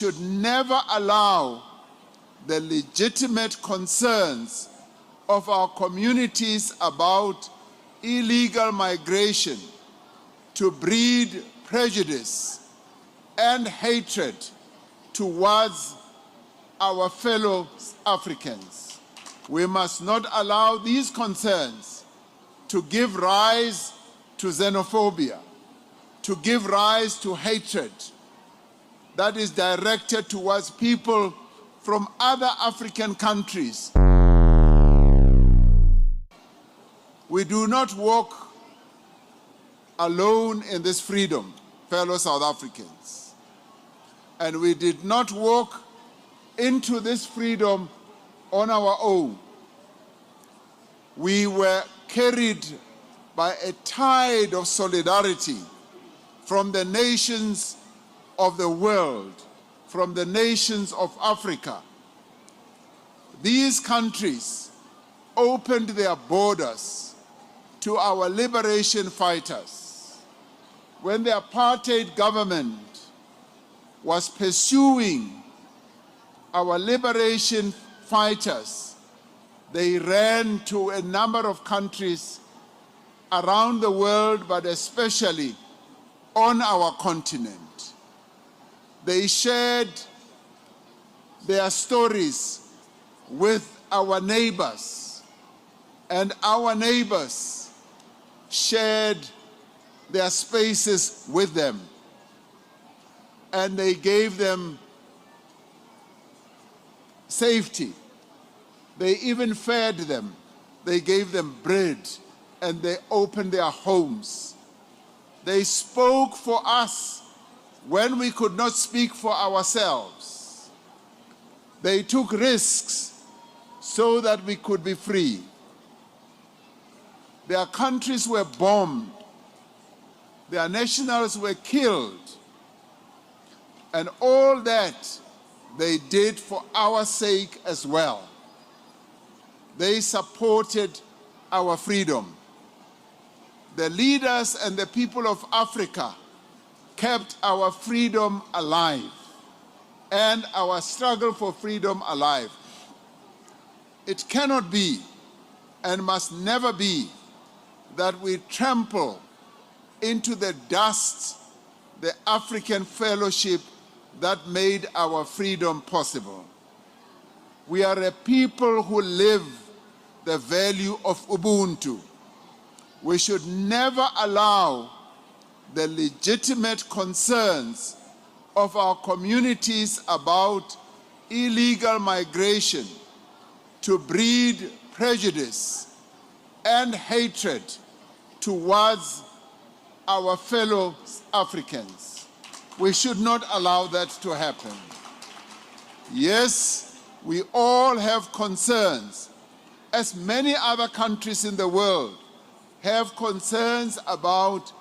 should never allow the legitimate concerns of our communities about illegal migration to breed prejudice and hatred towards our fellow Africans. We must not allow these concerns to give rise to xenophobia, to give rise to hatred that is directed towards people from other African countries. We do not walk alone in this freedom, fellow South Africans. And we did not walk into this freedom on our own. We were carried by a tide of solidarity from the nations of the world, from the nations of Africa. These countries opened their borders to our liberation fighters. When the apartheid government was pursuing our liberation fighters, they ran to a number of countries around the world, but especially on our continent. They shared their stories with our neighbors, and our neighbors shared their spaces with them, and they gave them safety. They even fed them. They gave them bread, and they opened their homes. They spoke for us when we could not speak for ourselves. They took risks so that we could be free. Their countries were bombed. Their nationals were killed. And all that they did for our sake as well. They supported our freedom. The leaders and the people of Africa kept our freedom alive and our struggle for freedom alive. It cannot be and must never be that we trample into the dust the African fellowship that made our freedom possible. We are a people who live the value of Ubuntu. We should never allow the legitimate concerns of our communities about illegal migration to breed prejudice and hatred towards our fellow Africans. We should not allow that to happen. Yes, we all have concerns, as many other countries in the world have concerns about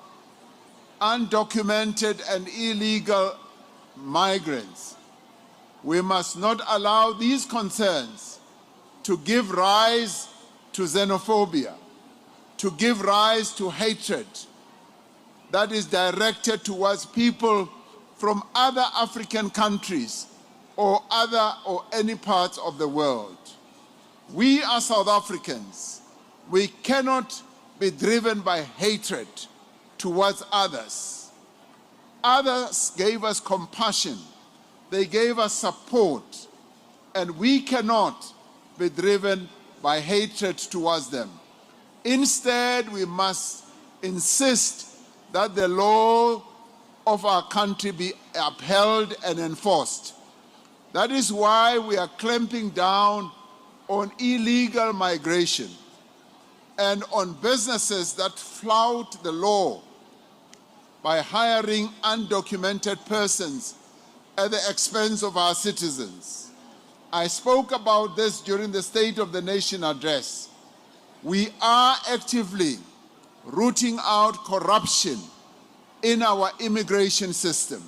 undocumented and illegal migrants. We must not allow these concerns to give rise to xenophobia, to give rise to hatred that is directed towards people from other African countries or any parts of the world. We are South Africans. We cannot be driven by hatred towards others. Others gave us compassion. They gave us support. And we cannot be driven by hatred towards them. Instead, we must insist that the law of our country be upheld and enforced. That is why we are clamping down on illegal migration and on businesses that flout the law by hiring undocumented persons at the expense of our citizens. I spoke about this during the State of the Nation address. We are actively rooting out corruption in our immigration system.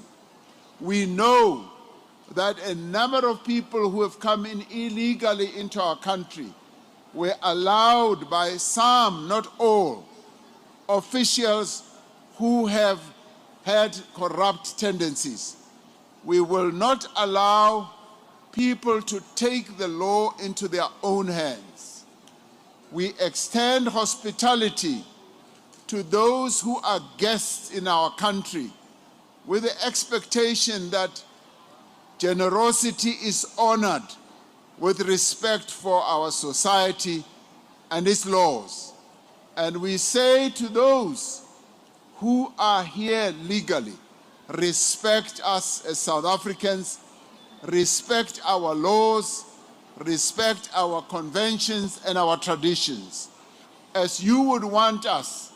We know that a number of people who have come in illegally into our country were allowed by some, not all, officials who have had corrupt tendencies. We will not allow people to take the law into their own hands. We extend hospitality to those who are guests in our country with the expectation that generosity is honored with respect for our society and its laws. And we say to those who are here legally, respect us as South Africans, respect our laws, respect our conventions and our traditions, as you would want us